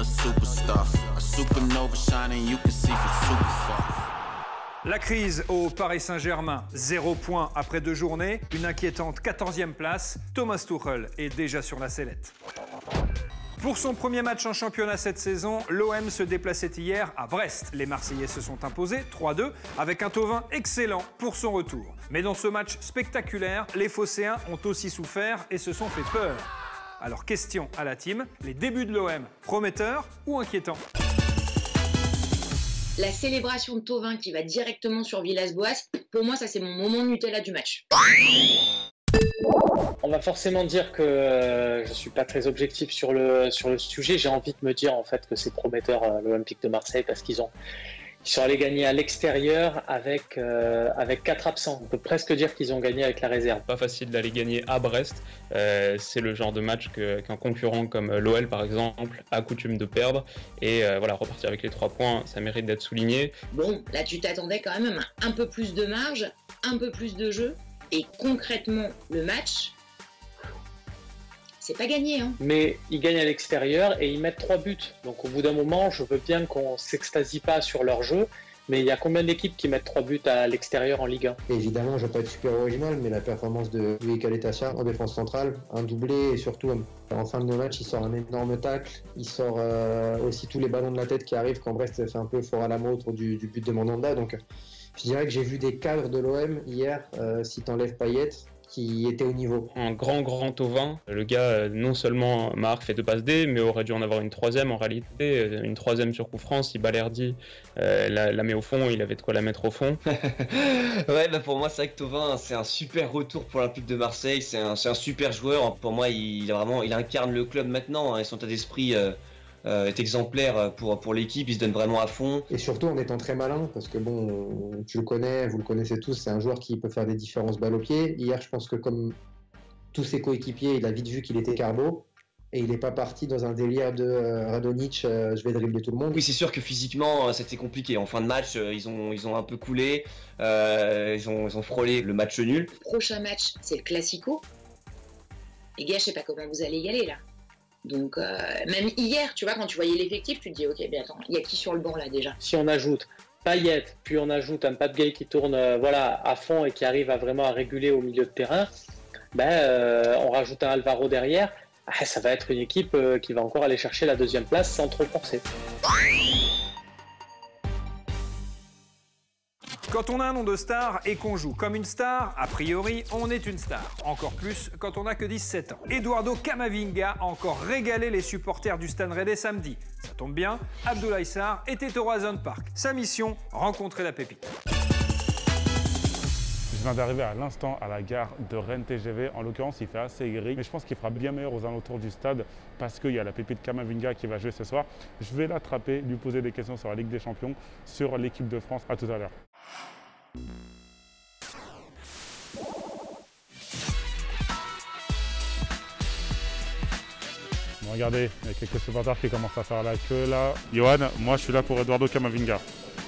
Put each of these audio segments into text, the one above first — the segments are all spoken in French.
a superstar. A supernova shining, you can see for super far. La crise au Paris Saint-Germain, 0 points après 2 journées, une inquiétante 14e place, Thomas Tuchel est déjà sur la sellette. Pour son premier match en championnat cette saison, l'OM se déplaçait hier à Brest. Les Marseillais se sont imposés 3-2 avec un Thauvin excellent pour son retour. Mais dans ce match spectaculaire, les Phocéens ont aussi souffert et se sont fait peur. Alors question à la team, les débuts de l'OM, prometteurs ou inquiétants? La célébration de Thauvin qui va directement sur Villas-Boas, pour moi, ça c'est mon moment Nutella du match. On va forcément dire que je suis pas très objectif sur le sujet. J'ai envie de me dire en fait que c'est prometteur l'Olympique de Marseille parce ils sont allés gagner à l'extérieur avec 4 absents. On peut presque dire qu'ils ont gagné avec la réserve. Pas facile d'aller gagner à Brest. C'est le genre de match qu'un concurrent comme l'OL par exemple a coutume de perdre. Et voilà, repartir avec les 3 points, ça mérite d'être souligné. Bon, là tu t'attendais quand même à un peu plus de marge, un peu plus de jeu. Et concrètement, le match, c'est pas gagné. Hein. Mais ils gagnent à l'extérieur et ils mettent 3 buts. Donc au bout d'un moment, je veux bien qu'on s'extasie pas sur leur jeu. Mais il y a combien d'équipes qui mettent 3 buts à l'extérieur en Ligue 1? Évidemment, je ne vais pas être super original, mais la performance de Louis Caletacha en défense centrale, un doublé et surtout en fin de match, il sort un énorme tacle. Il sort aussi tous les ballons de la tête qui arrivent quand Brest fait un peu fort à la main autour du but de Mandanda. Donc je dirais que j'ai vu des cadres de l'OM hier, si t'enlèves Payet, qui était au niveau. Un grand Thauvin. Le gars, non seulement marque, fait 2 passes D, mais aurait dû en avoir une 3e en réalité. Une 3e sur coup franc. Si Balerdi la met au fond, il avait de quoi la mettre au fond. Ouais, bah pour moi, c'est vrai que Thauvin, c'est un super retour pour l'Olympique de Marseille. C'est un super joueur. Pour moi, il incarne le club maintenant. Et son état d'esprit est exemplaire pour l'équipe. Il se donne vraiment à fond. Et surtout en étant très malin, parce que bon, tu le connais, vous le connaissez tous, c'est un joueur qui peut faire des différences balles au pied. Hier, je pense que comme tous ses coéquipiers, il a vite vu qu'il était carbo. Et il n'est pas parti dans un délire de Radonjic, je vais dribbler tout le monde. Oui, c'est sûr que physiquement, c'était compliqué. En fin de match, ils ont un peu coulé. Ils ont frôlé le match nul. Prochain match, c'est le Classico. Les gars, je sais pas comment vous allez y aller là. Donc, même hier, tu vois, quand tu voyais l'effectif, tu te dis, ok, mais attends, il y a qui sur le banc là déjà? Si on ajoute Payet, puis on ajoute un Pape Gueye qui tourne à fond et qui arrive à réguler au milieu de terrain, on rajoute un Alvaro derrière, ça va être une équipe qui va encore aller chercher la 2e place sans trop forcer. Quand on a un nom de star et qu'on joue comme une star, a priori, on est une star. Encore plus quand on n'a que 17 ans. Eduardo Camavinga a encore régalé les supporters du Stade Rennais samedi. Ça tombe bien, Abdoulaye Sarr était au Horizon Park. Sa mission, rencontrer la pépite. Je viens d'arriver à l'instant à la gare de Rennes TGV. En l'occurrence, il fait assez gris, mais je pense qu'il fera bien meilleur aux alentours du stade parce qu'il y a la pépite Camavinga qui va jouer ce soir. Je vais l'attraper, lui poser des questions sur la Ligue des Champions, sur l'équipe de France. À tout à l'heure. Bon, regardez, il y a quelques supporters qui commencent à faire la queue là. Johan, moi je suis là pour Eduardo Camavinga.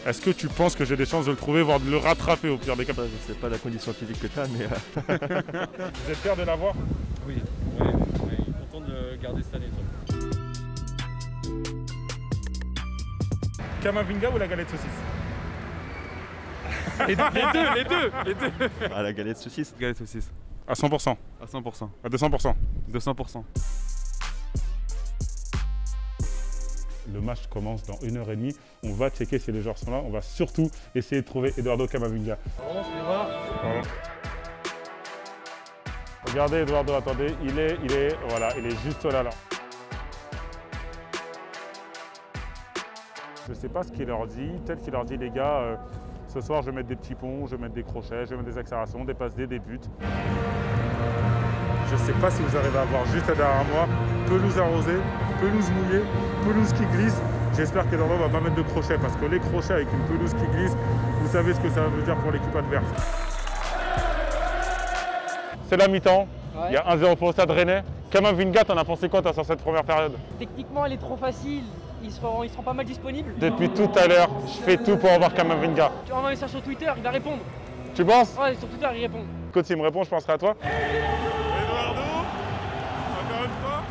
Est-ce que tu penses que j'ai des chances de le trouver, voire de le rattraper au pire des cas? Je ne sais pas la condition physique que tu as, mais... Vous êtes fiers de l'avoir? Oui, on est content de le garder cette année. Camavinga ou la galette saucisse? Les deux. Ah, la galette saucisse. Galette saucisse. À 100%. À 100%. À 200%. 200%. Le match commence dans 1h30. On va checker si les joueurs sont là. On va surtout essayer de trouver Eduardo Camavinga. Pardon. Regardez Eduardo, attendez, il est juste là. Je ne sais pas ce qu'il leur dit. Peut-être qu'il leur dit, les gars, ce soir je vais mettre des petits ponts, je vais mettre des crochets, je vais mettre des accélérations, des passes D, des buts. Je ne sais pas si vous arrivez à voir juste derrière moi, pelouse arrosée, pelouse mouillée, pelouse qui glisse. J'espère qu'Eduardo ne va pas mettre de crochets parce que les crochets avec une pelouse qui glisse, vous savez ce que ça veut dire pour l'équipe adverse. C'est la mi-temps, ouais. Il y a 1-0 pour le Stade Rennais. Camavinga, t'en as pensé quoi toi, sur cette première période? Techniquement, elle est trop facile. Ils seront pas mal disponibles. Depuis tout à l'heure, je fais tout pour avoir Camavinga. Tu envoies un message sur Twitter, il va répondre. Tu penses? Ouais, sur Twitter, il répond. Écoute, s'il me répond, je penserai à toi. Eduardo, encore une fois.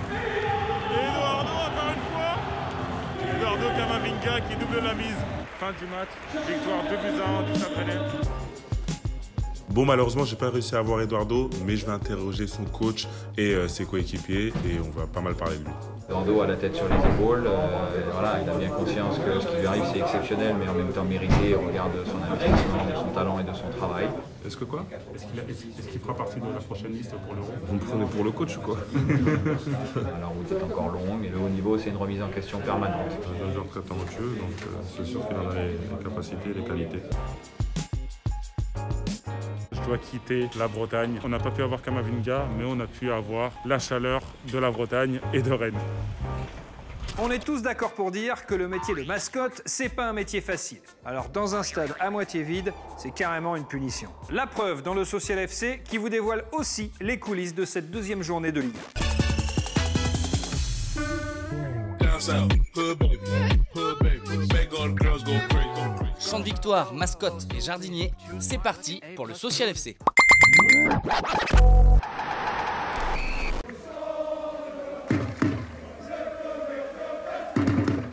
Kamavinga qui double la mise. Fin du match, victoire 2-1 du Stade Rennais. Bon, malheureusement, j'ai pas réussi à avoir Eduardo, mais je vais interroger son coach et ses coéquipiers et on va pas mal parler de lui. Eduardo a la tête sur les épaules, voilà, il a bien conscience que ce qui lui arrive c'est exceptionnel, mais en même temps mérité au regard de son investissement, de son talent et de son travail. Est-ce que quoi? Est-ce qu'il fera partie de la prochaine liste pour l'Euro? Vous me prenez pour le coach ou quoi? Alors oui, c'est encore long, mais le haut niveau c'est une remise en question permanente. C'est un joueur très talentueux, donc c'est sûr qu'il en a les capacités et les qualités. Je dois quitter la Bretagne. On n'a pas pu avoir Kamavinga, mais on a pu avoir la chaleur de la Bretagne et de Rennes. On est tous d'accord pour dire que le métier de mascotte, c'est pas un métier facile. Alors dans un stade à moitié vide, c'est carrément une punition. La preuve dans le Social FC qui vous dévoile aussi les coulisses de cette deuxième journée de Ligue 1. Chant de victoire, mascotte et jardinier, c'est parti pour le Social FC.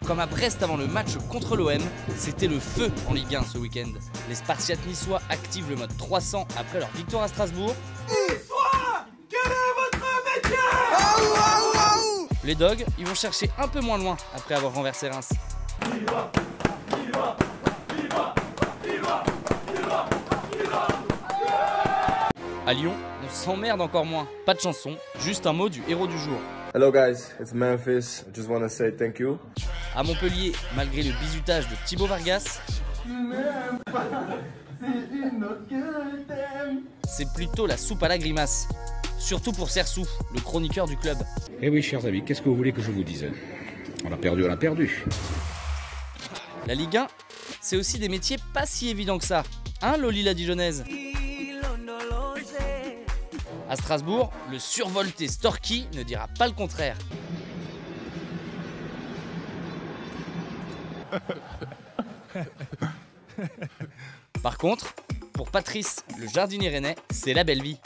Comme à Brest avant le match contre l'OM, c'était le feu en Ligue 1 ce week-end. Les Spartiates niçois activent le mode 300 après leur victoire à Strasbourg. Niçois, quel est votre métier? Les Dogs, ils vont chercher un peu moins loin après avoir renversé Reims. À Lyon, on s'emmerde encore moins. Pas de chanson, juste un mot du héros du jour. Hello guys, it's Memphis. I just want to say thank you. À Montpellier, malgré le bizutage de Thibaut Vargas, c'est plutôt la soupe à la grimace. Surtout pour Sersou, le chroniqueur du club. Eh oui, chers amis, qu'est-ce que vous voulez que je vous dise? On a perdu, on a perdu. La Ligue 1, c'est aussi des métiers pas si évidents que ça. Hein, Loli la Dijonnaise? À Strasbourg, le survolté Storky ne dira pas le contraire. Par contre, pour Patrice, le jardinier rennais, c'est la belle vie.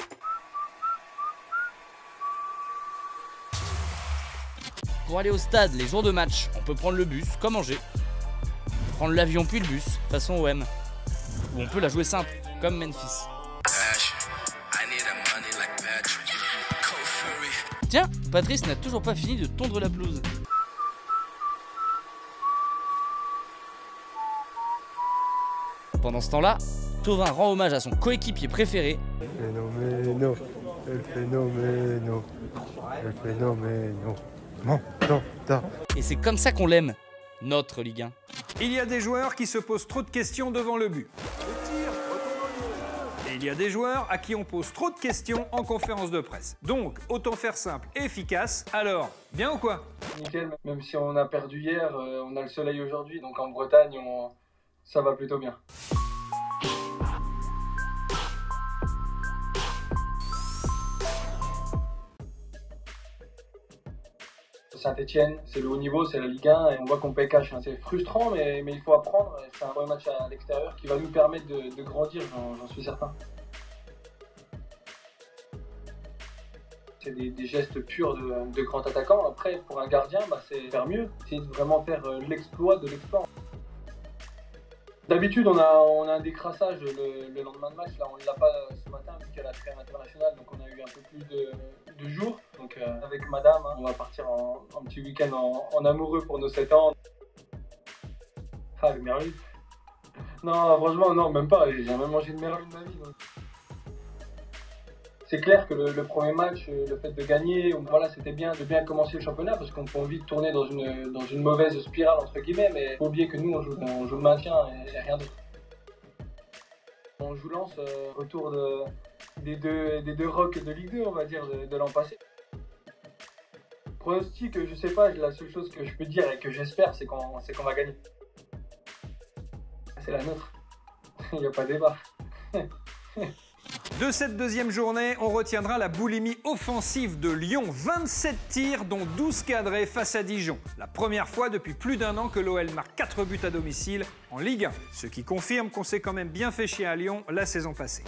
Pour aller au stade les jours de match, on peut prendre le bus, comme Angers. Prendre l'avion puis le bus, façon OM. Ou on peut la jouer simple, comme Memphis. Tiens, Patrice n'a toujours pas fini de tondre la pelouse. Pendant ce temps-là, Thauvin rend hommage à son coéquipier préféré. Phénoméno, el phénoméno, el phénoméno. Et c'est comme ça qu'on l'aime, notre Ligue 1. Il y a des joueurs qui se posent trop de questions devant le but. Et il y a des joueurs à qui on pose trop de questions en conférence de presse. Donc, autant faire simple et efficace. Alors, bien ou quoi? Nickel, même si on a perdu hier, on a le soleil aujourd'hui. Donc en Bretagne, ça va plutôt bien. Saint-Etienne, c'est le haut niveau, c'est la Ligue 1 et on voit qu'on paie cash. C'est frustrant, mais il faut apprendre. C'est un premier match à l'extérieur qui va nous permettre de grandir, j'en suis certain. C'est des gestes purs de grand attaquant. Après, pour un gardien, c'est faire mieux. C'est vraiment faire l'exploit de l'exploit. D'habitude, on a un décrassage le lendemain de match. Là, on ne l'a pas ce matin vu qu'il y a la trêve internationale, donc on a eu un peu plus de jours. Donc avec madame, on va partir en petit week-end en amoureux pour nos 7 ans. Ah, le merlu. Non, franchement, non, même pas. J'ai jamais mangé de merlu de ma vie. Donc. C'est clair que le premier match, le fait de gagner, voilà, c'était bien de bien commencer le championnat parce qu'on peut vite tourner dans une mauvaise spirale entre guillemets, mais il ne faut oublier que nous on joue le maintien et rien d'autre. On joue Lens, retour des deux rocks de Ligue 2, on va dire, de l'an passé. Pronostic, je sais pas, la seule chose que je peux dire et que j'espère, c'est qu'on va gagner. C'est la nôtre, il n'y a pas de débat. De cette deuxième journée, on retiendra la boulimie offensive de Lyon. 27 tirs, dont 12 cadrés face à Dijon. La première fois depuis plus d'1 an que l'OL marque 4 buts à domicile en Ligue 1. Ce qui confirme qu'on s'est quand même bien fait chier à Lyon la saison passée.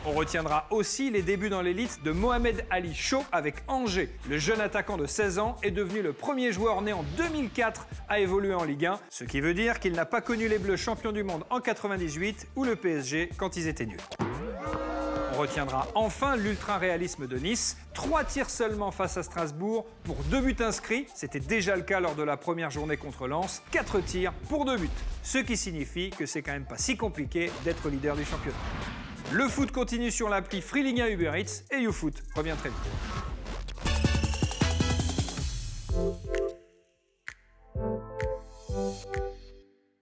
On retiendra aussi les débuts dans l'élite de Mohamed Ali Chaud avec Angers. Le jeune attaquant de 16 ans est devenu le premier joueur né en 2004 à évoluer en Ligue 1, ce qui veut dire qu'il n'a pas connu les Bleus champions du monde en 98 ou le PSG quand ils étaient nuls. On retiendra enfin l'ultra-réalisme de Nice. 3 tirs seulement face à Strasbourg pour 2 buts inscrits. C'était déjà le cas lors de la première journée contre Lens. 4 tirs pour 2 buts. Ce qui signifie que c'est quand même pas si compliqué d'être leader du championnat. Le foot continue sur l'appli Free Ligue 1 Uber Eats et YouFoot revient très vite.